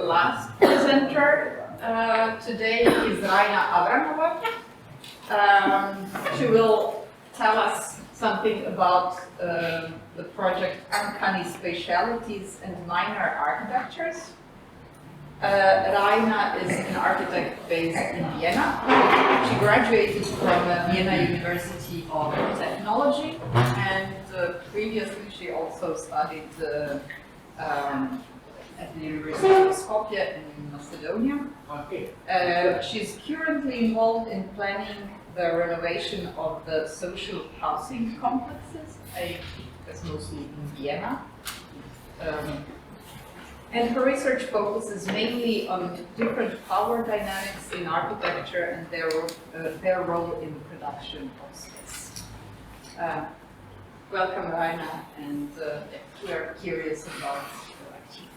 last presenter today is Rajna Avramova. She will tell us something about the project Uncanny Spatialities and Minor Architectures. Rajna is an architect based in Vienna. She graduated from Vienna University of Technology, and previously she also studied at the University of Skopje in Macedonia. She's currently involved in planning the renovation of the social housing complexes, that's mostly in Vienna. And her research focuses mainly on different power dynamics in architecture and their role in the production of space. Welcome, Rajna, and we are curious about your activity.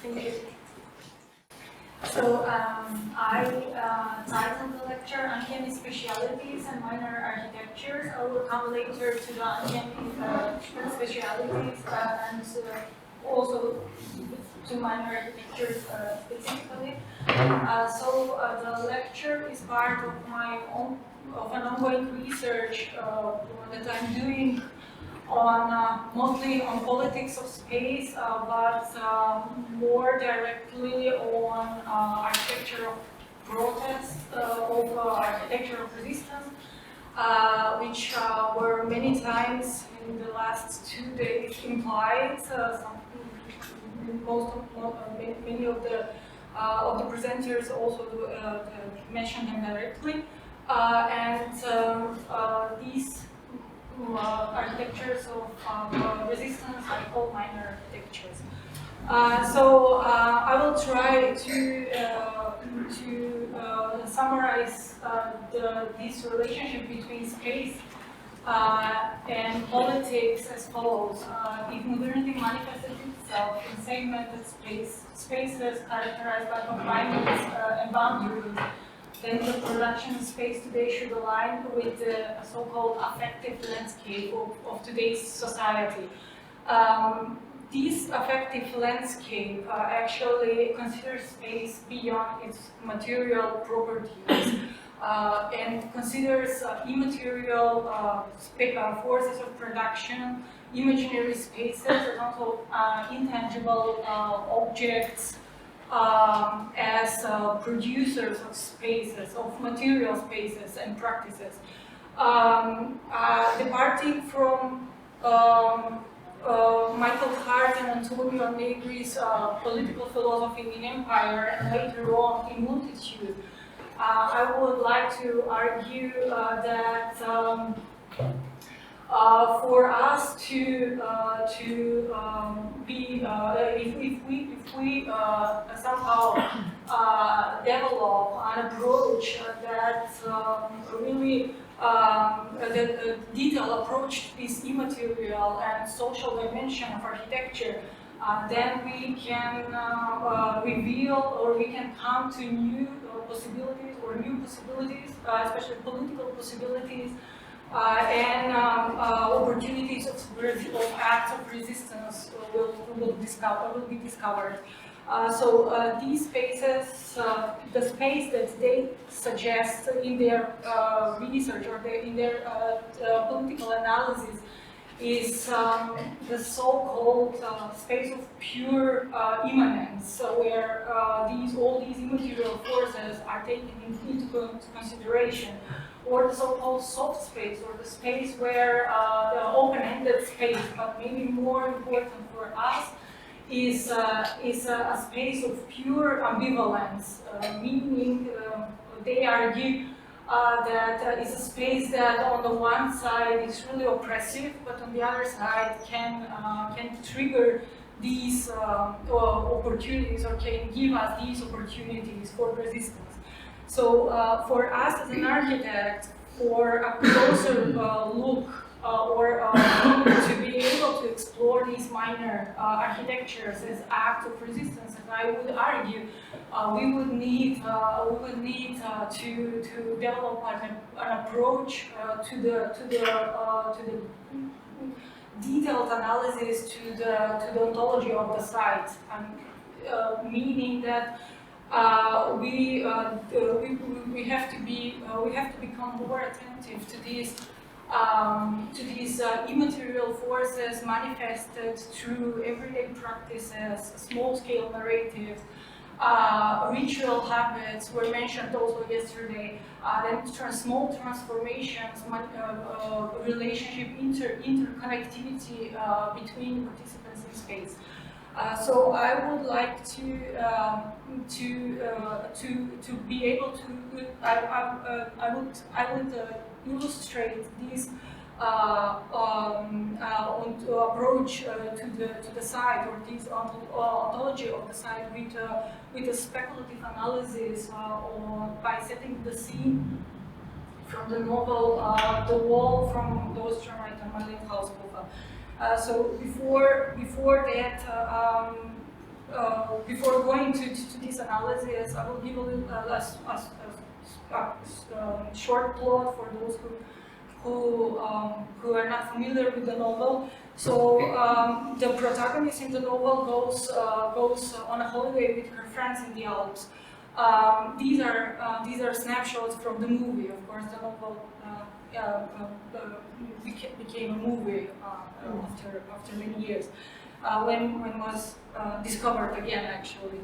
Thank you. So I titled the lecture Uncanny Spatialities and Minor Architectures. I will come later to the uncanny spatialities and also to minor architectures specifically. So the lecture is part of an ongoing research that I'm doing on mostly on politics of space, but more directly on architecture of protest, of architecture of resistance, which were many times in the last 2 days implied. Many of the presenters also mentioned them directly, and these architectures of resistance are called minor architectures. So I will try to summarize this relationship between space and politics as follows. If modernity manifested itself in segmented spaces characterized by confinements and boundaries, then the production of space today should align with the so-called affective landscape of today's society. This affective landscape actually considers space beyond its material properties and considers immaterial forces of production, imaginary spaces, and also intangible objects as producers of spaces, of material spaces and practices. Departing from Michael Hart and Antonio Negri's political philosophy in Empire and later on in Multitude, I would like to argue that for us to be, if we somehow develop an approach that really the detailed approach to this immaterial and social dimension of architecture, then we can reveal or we can come to new possibilities, especially political possibilities, and opportunities of acts of resistance will be discovered. So these spaces, the space that they suggest in their research or in their political analysis is the so-called space of pure immanence, where all these immaterial forces are taken into consideration, or the so-called soft space, or the space where the open-ended space, but maybe more important for us, is a space of pure ambivalence, meaning they argue that is a space that on the one side is really oppressive, but on the other side can trigger these opportunities, or can give us these opportunities for resistance. So for us as an architect, for a closer look or to be able to explore these minor architectures as acts of resistance, and I would argue we would need to develop an approach to the detailed analysis to the ontology of the site. meaning that we have to become more attentive to these immaterial forces manifested through everyday practices, small-scale narratives. Ritual habits were mentioned also yesterday. Then small transformations, relationship, interconnectivity between participants in space. So I would like to be able to. I would illustrate this approach to the site, or this ontology of the site with a speculative analysis, or by setting the scene from the novel The Wall from the Austrian writer Marlene Haushofer. So before that, before going to this analysis, I will give a little short plot for those who are not familiar with the novel. So the protagonist in the novel goes on a holiday with her friends in the Alps. These are snapshots from the movie. Of course, the novel became a movie after many years, when was discovered again, actually.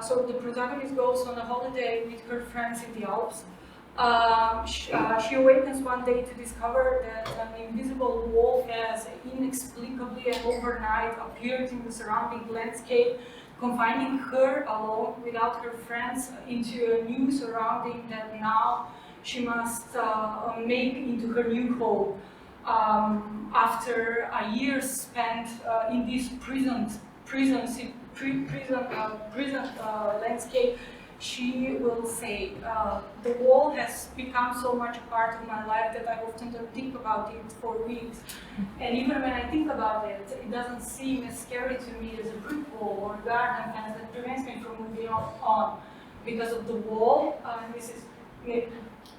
So the protagonist goes on a holiday with her friends in the Alps. She awakens one day to discover that an invisible wall has inexplicably and overnight appeared in the surrounding landscape, confining her alone without her friends into a new surrounding that now she must make into her new home. After a year spent in this prison landscape, she will say, the wall has become so much a part of my life that I often don't think about it for weeks. And even when I think about it, it doesn't seem as scary to me as a brick wall or a garden fence that prevents me from moving on. Because of the wall, and this is the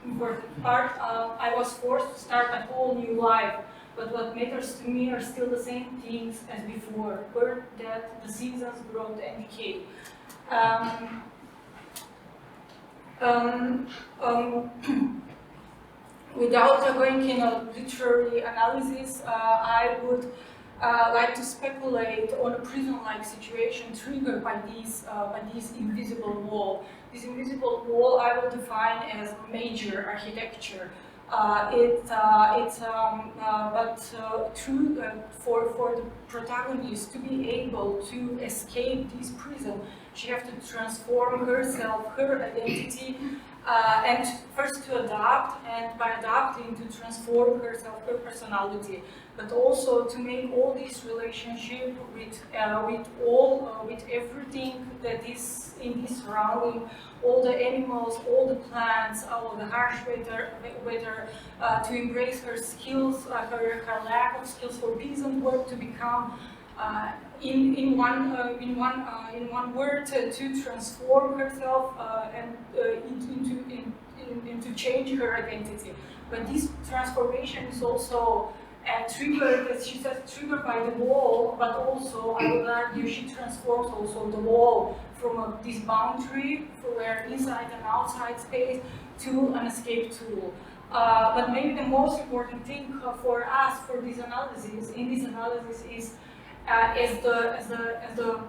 important part, I was forced to start a whole new life. But what matters to me are still the same things as before: birth, death, the seasons, growth, and decay. Without going in a literary analysis, I would like to speculate on a prison-like situation triggered by this invisible wall. This invisible wall I will define as major architecture. For the protagonist to be able to escape this prison, she has to transform herself, her identity, and first to adapt, and by adapting to transform herself, her personality, but also to make all this relationship with everything that is in this surrounding, all the animals, all the plants, all the harsh weather, to embrace her skills, her lack of skills for peasant work, to become in one word, to transform herself and into change her identity. But this transformation is also triggered, as she says, triggered by the wall, but also, I would argue, she transforms also the wall from this boundary, where inside and outside space, to an escape tool. But maybe the most important thing for us, for this analysis, is as the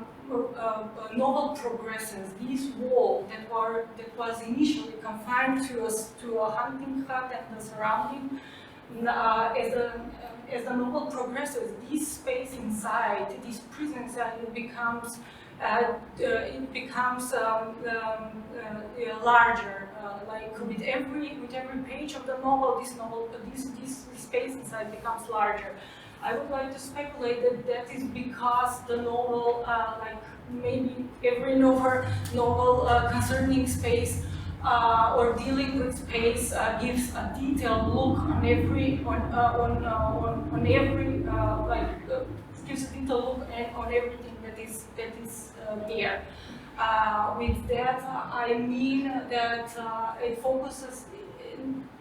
novel progresses, this wall that was initially confined to a hunting hut and the surrounding, as the novel progresses, this space inside, this prison inside, it becomes larger. Like with every page of the novel, this space inside becomes larger. I would like to speculate that is because the novel, like maybe every novel concerning space or dealing with space, gives a detailed look on every gives a detailed look on everything that is there. With that, I mean that it focuses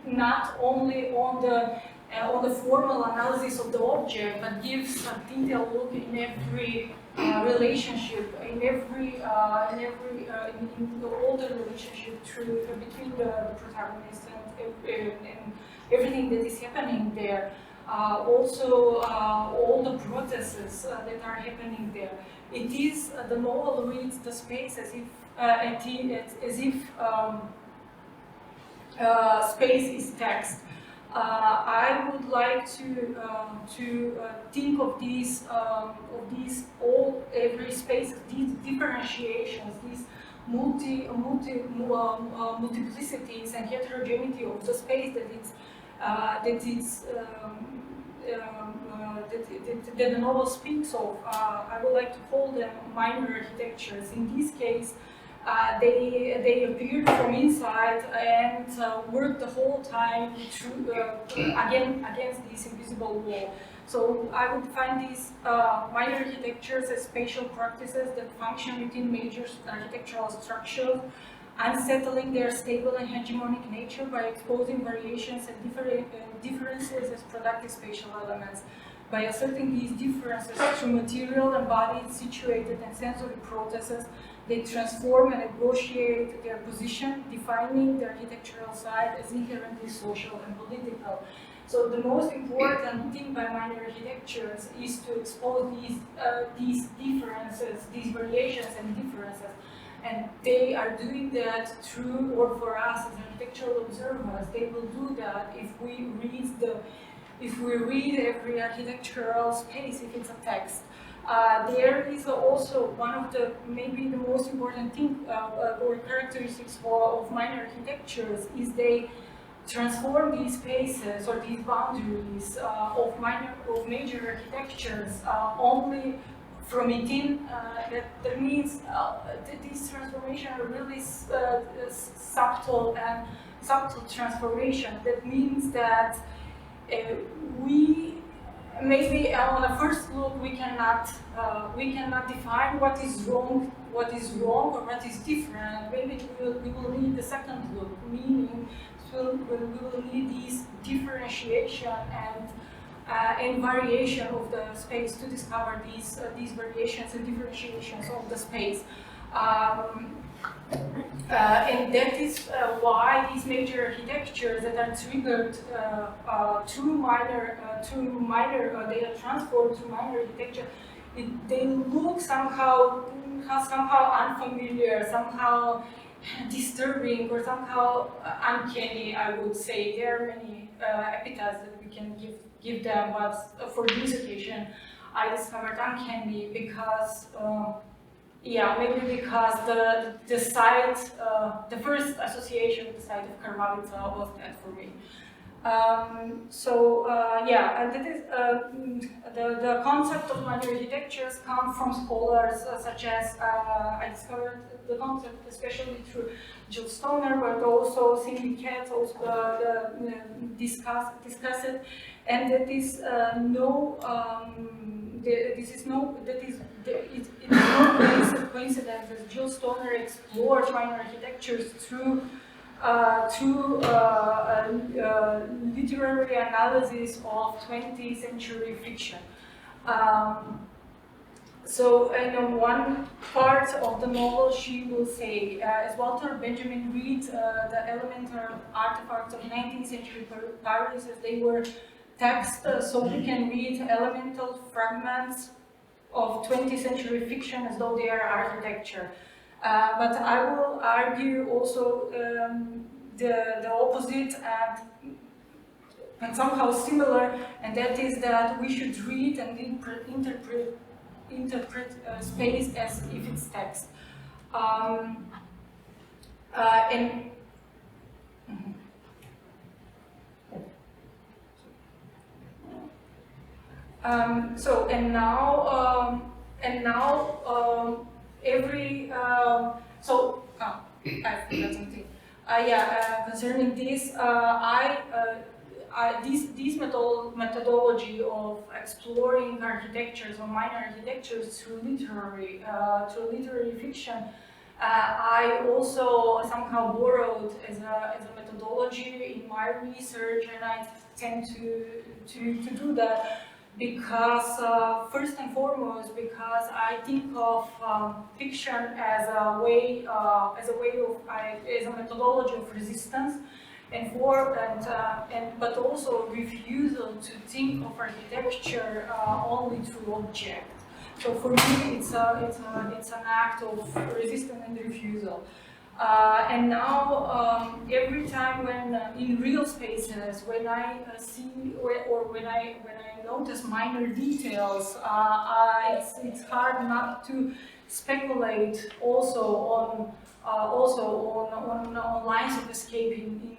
not only on the on the formal analysis of the object, but gives a detailed look in every relationship, in all the relationship between the protagonist and everything that is happening there. Also, all the processes that are happening there. It is the novel reads the space as if space is text. I would like to think of these every space, these differentiations, these multiplicities and heterogeneity of the space that the novel speaks of. I would like to call them minor architectures. In this case, they appeared from inside and worked the whole time through, against this invisible wall. So I would find these minor architectures as spatial practices that function within major architectural structures, unsettling their stable and hegemonic nature by exposing variations and differences as productive spatial elements. By asserting these differences through material, embodied, situated, and sensory processes, they transform and negotiate their position, defining the architectural side as inherently social and political. So the most important thing by minor architectures is to expose these differences, these variations and differences. And they are doing that through, or for us as architectural observers, they will do that if we read every architectural space, if it's a text. There is also one of the, maybe the most important thing or characteristics of minor architectures is they transform these spaces or these boundaries of major architectures only from within. That means these transformations are really subtle transformation. That means that we maybe on the first look we cannot define what is wrong or what is different. Maybe we will need the second look, meaning we will need this differentiation and variation of the space to discover these variations and differentiations of the space. And that is why these major architectures that are triggered through minor, they are transformed to minor architecture. They look somehow unfamiliar, somehow disturbing, or somehow uncanny. I would say there are many epithets that we can give them, but for this occasion, I discovered uncanny because. Yeah, maybe because the site, the first association with the site of Krvavica was that for me. Yeah, and that is the concept of minor architectures come from scholars such as I discovered the concept especially through Jill Stoner, but also Sine also discuss it, and that is it's no coincidence that Jill Stoner explored minor architectures through literary analysis of 20th century fiction. So, in one part of the novel, she will say, as Walter Benjamin reads the elemental artifacts of 19th century Paris as they were text, so we can read elemental fragments of 20th century fiction as though they are architecture. But I will argue also the opposite and somehow similar, and that is that we should read and interpret space as if it's text. I forgot something. Concerning this, this methodology of exploring architectures or minor architectures through literary fiction, I also somehow borrowed as a methodology in my research, and I tend to do that because, first and foremost, because I think of fiction as a way of, as a methodology of resistance, but also refusal to think of architecture only through objects. So for me, it's an act of resistance and refusal. And now, every time when in real spaces, when I see or when I notice minor details, it's hard not to speculate also on lines of escape in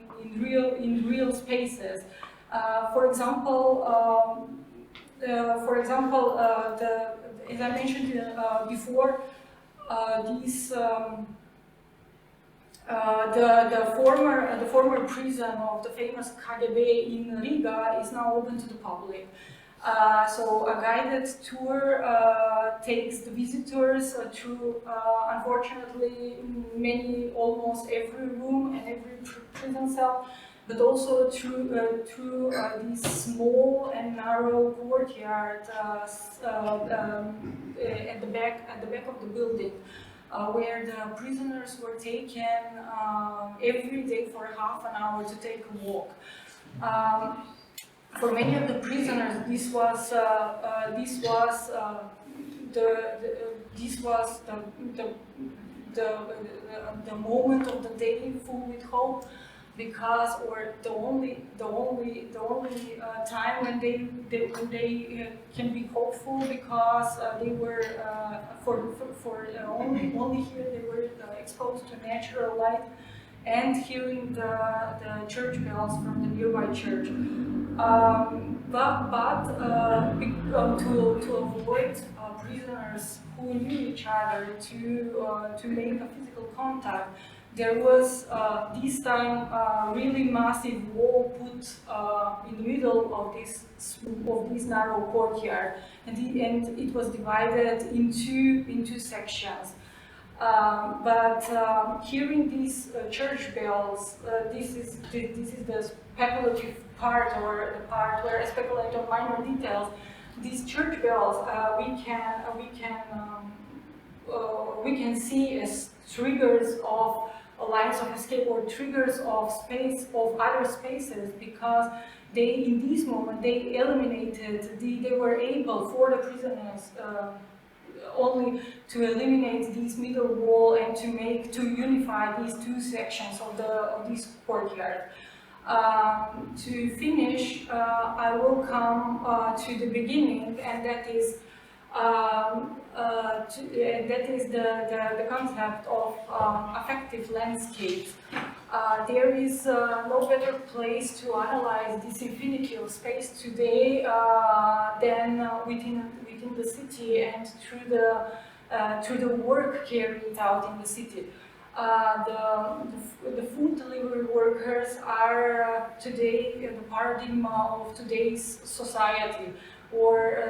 real spaces. For example, as I mentioned before, the former prison of the famous KGB in Riga is now open to the public. So a guided tour takes the visitors through, unfortunately, almost every room and every prison cell, but also through this small and narrow courtyard at the back of the building, where the prisoners were taken every day for half an hour to take a walk. For many of the prisoners, this was the moment of the day full with hope, because, or the only time when they can be hopeful, because they were only here they were exposed to natural light and hearing the church bells from the nearby church. To avoid prisoners who knew each other to make a physical contact, there was this time a really massive wall put in the middle of this narrow courtyard, and it was divided into sections. Hearing these church bells, this is the speculative part, or the part where I speculate on minor details. These church bells we can see as triggers of lines of escape, or triggers of other spaces, because in this moment they eliminated, they were able, for the prisoners, only to eliminate this middle wall and to unify these two sections of this courtyard. To finish, I will come to the beginning, and that is the concept of affective landscapes. There is no better place to analyze this infinity of space today than within the city, and through the work carried out in the city. The food delivery workers are today the paradigm of today's society, or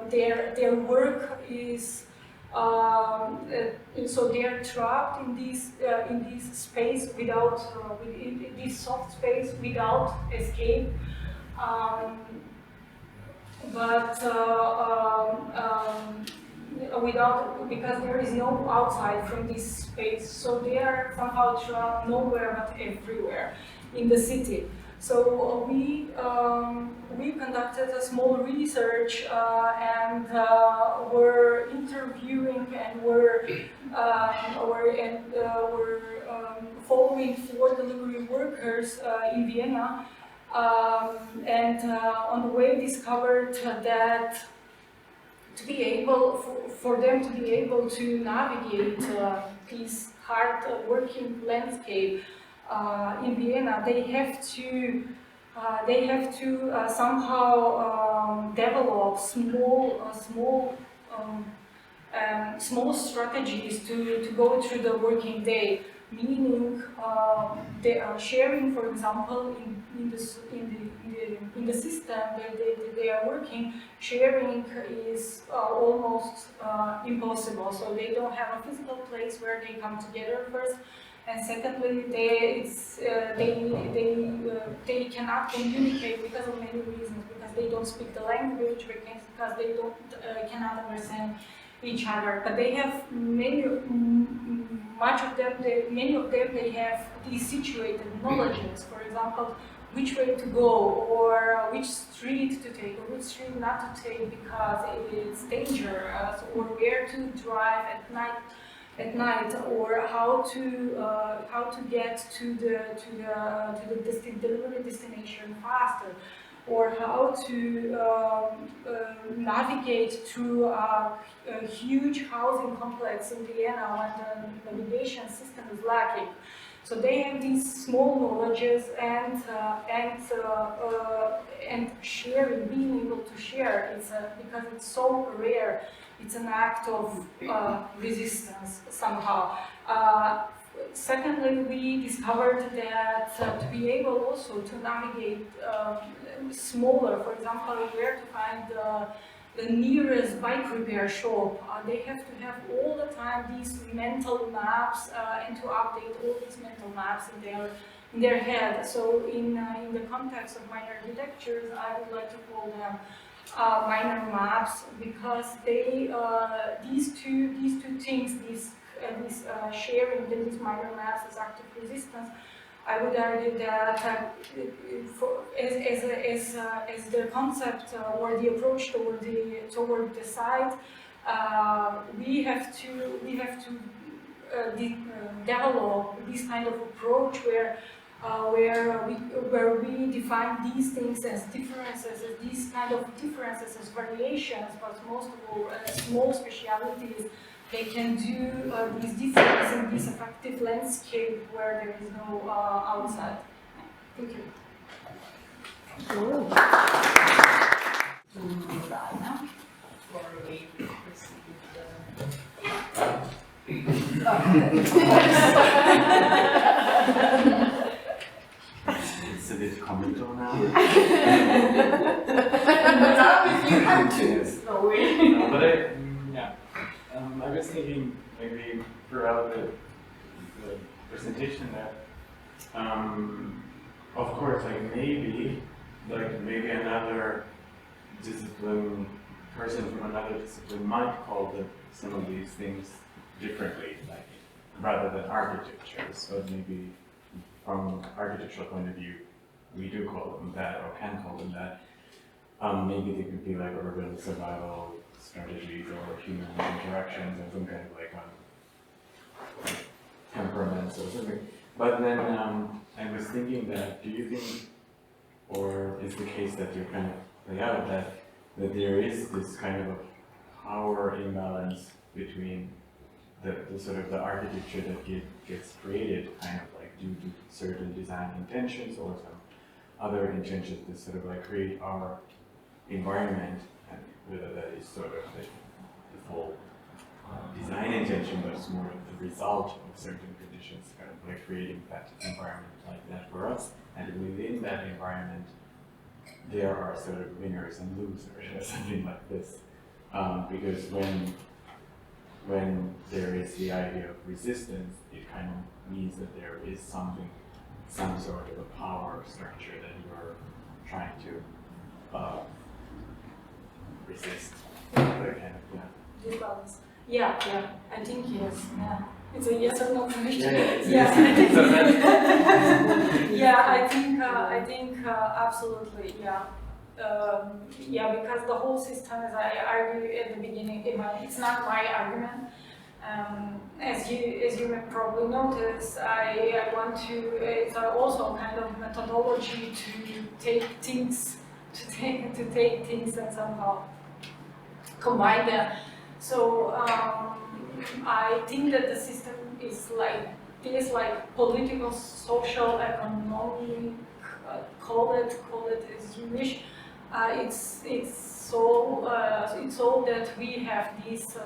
their work is so they are trapped in this space without in this soft space without escape, because there is no outside from this space, so they are somehow trapped nowhere but everywhere in the city. So we conducted a small research and were interviewing and were following 4 delivery workers in Vienna, and on the way discovered that for them to be able to navigate this hard working landscape in Vienna, they have to somehow develop small strategies to go through the working day. Meaning, they are sharing, for example, in the system where they are working, sharing is almost impossible. So they don't have a physical place where they come together first, And secondly, they cannot communicate because of many reasons, because they don't speak the language, because they cannot understand each other. But they have many of them they have these situated knowledges. For example, which way to go, or which street to take, or which street not to take because it's dangerous, or where to drive at night, or how to get to the delivery destination faster, or how to navigate through a huge housing complex in Vienna when the navigation system is lacking. So they have these small knowledges, and sharing, being able to share, because it's so rare, it's an act of resistance somehow. Secondly, we discovered that to be able also to navigate smaller, for example, where to find the nearest bike repair shop, they have to have all the time these mental maps and to update all these mental maps in their head. So in the context of minor architectures, I would like to call them minor maps, because they these two things, this sharing and these minor maps as active resistance, I would argue that as the concept or the approach toward the site, we have to develop this kind of approach where we define these things as differences, as these kind of differences as variations, but most of all small specialities. They can do these differences in this effective landscape where there is no outside. Thank you. Rajna, for we It's a bit comical now. Now you have to, so we. No, but I was thinking maybe throughout the presentation that, of course, maybe another discipline, person from another discipline might call some of these things differently, rather than architectures, but maybe from an architectural point of view, we do call them that, or can call them that. Maybe they could be like urban survival strategies or human interactions, or some kind of temperaments or something. But then I was thinking that, do you think, or is the case that you kind of lay out, that there is this kind of a power imbalance between the sort of the architecture that gets created, kind of like due to certain design intentions or some other intentions that sort of like create our environment, and whether that is sort of the full design intention, but it's more the result of certain conditions, kind of like creating that environment like that for us. And within that environment, there are sort of winners and losers, or something like this. Because when there is the idea of resistance, it kind of means that there is some sort of a power structure that you're trying to resist. Disbalance. Yeah, I think yes. Yeah. It's a yes or no question. I think absolutely, yeah. Because the whole system, as I argued at the beginning, it's not my argument. As you may probably notice, I want to. It's also a kind of methodology to take things and somehow combine them. So I think that the system is like political, social, economic, call it as you wish. It's all that we have this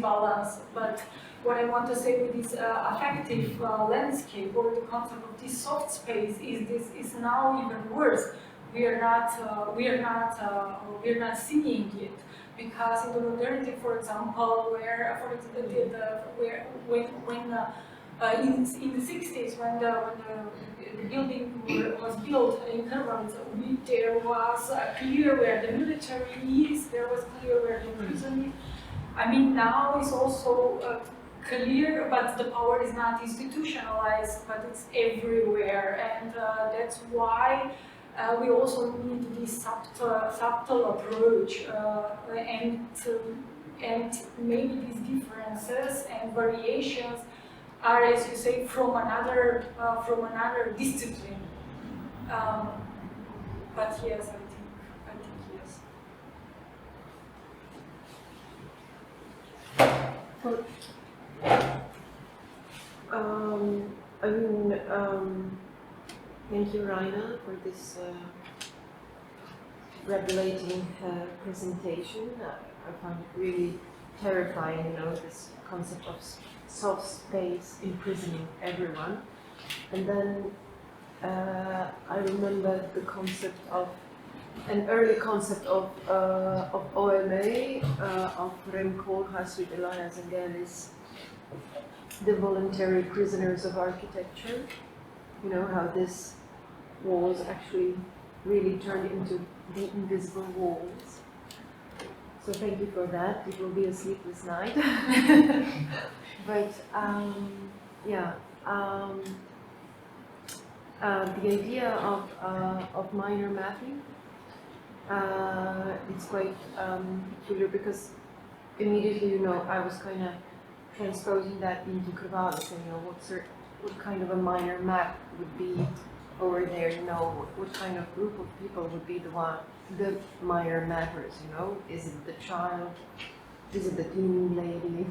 balance. But what I want to say with this affective landscape, or the concept of this soft space, is now even worse. We are not seeing it. Because in the modernity, for example, in the 60s, when the building was built in Krvavica, there was clear where the military is, there was clear where the prison is. I mean, now it's also clear, but the power is not institutionalized, but it's everywhere, and that's why we also need this subtle approach, and maybe these differences and variations are, as you say, from another discipline. But yes, I think yes. Thank you, Rajna, for this revelating presentation. I found it really terrifying, this concept of soft space imprisoning everyone. And then I remember the concept of an early concept of OMA, of Rem Koolhaas with Elias Angelis, the voluntary prisoners of architecture. How this walls actually really turned into the invisible walls. So thank you for that. It will be a sleepless night. But the idea of minor mapping, it's quite peculiar, because immediately, I was kind of transposing that into Krvavica, what kind of a minor map would be over there, what kind of group of people would be the minor mappers, Is it the child? Is it the cleaning lady?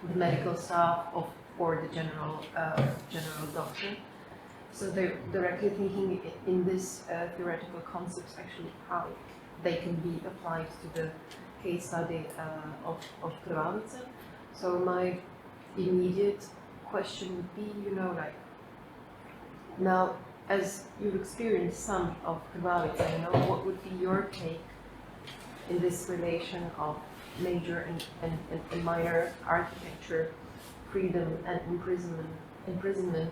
The medical staff or the general doctor? So they're directly thinking in this theoretical concepts, actually, how they can be applied to the case study of Krvavica. So my immediate question would be, now, as you've experienced some of Krvavica, what would be your take in this relation of major and minor architecture, freedom and imprisonment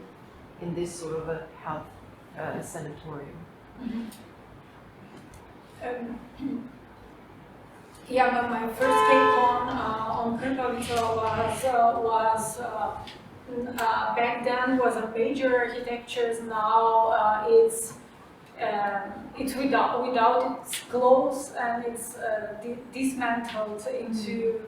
in this sort of a health sanatorium? But my first take on Krvavica was back then was a major architectures. Now it's without its clothes, and it's dismantled into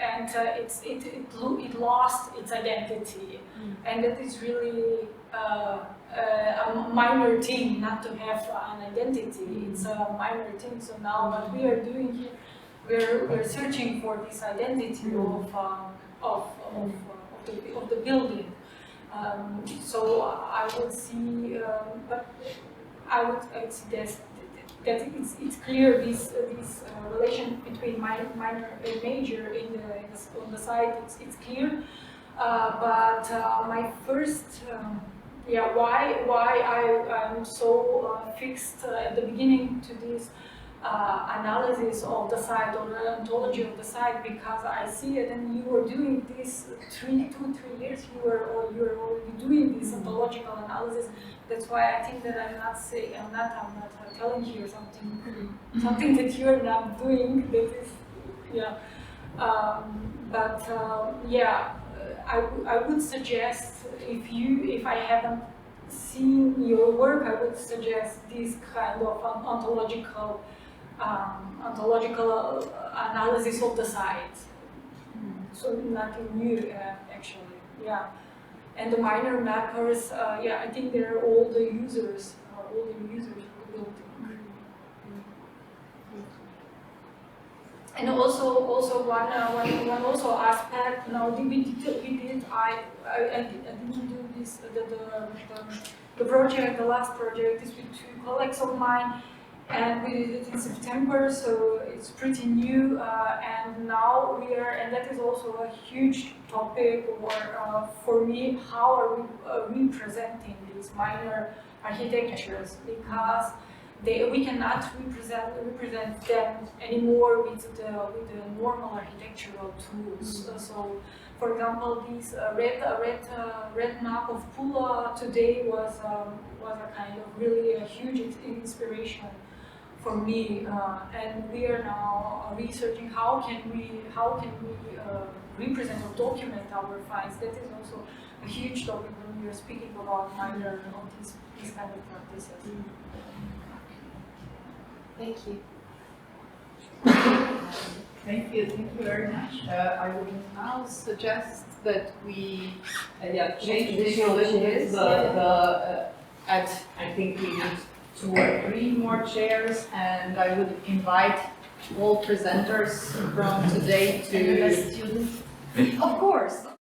and it lost its identity, and that is really a minor thing not to have an identity. It's a minor thing. So now what we are doing here, we're searching for this identity of the building. So I would see, but I would suggest that it's clear this relation between minor and major on the side. It's clear, but my first why I'm so fixed at the beginning to this analysis of the site, or the ontology of the site, because I see it, and you were doing this 2-3 years. You were already doing this ontological analysis. That's why I think that I'm not telling you something that you are not doing. That is, I would suggest, if I haven't seen your work, I would suggest this kind of ontological analysis of the site. So nothing new, actually. And the minor mappers, I think they're all the users of the building. And also one also aspect. Now I didn't do this. The project, the last project, is with 2 colleagues of mine, and we did it in September, so it's pretty new. And now and that is also a huge topic, for me, how are we representing these minor architectures? Because we cannot represent them anymore with the normal architectural tools. So, for example, this red map of Pula today was a kind of really a huge inspiration for me, and we are now researching how can we represent or document our finds. That is also a huge topic when we are speaking about minor of these kind of practices. Thank you. Thank you very much. I would now suggest that we change this a little bit. I think we need 2 or 3 more chairs, and I would invite all presenters from today to. Students. Of course.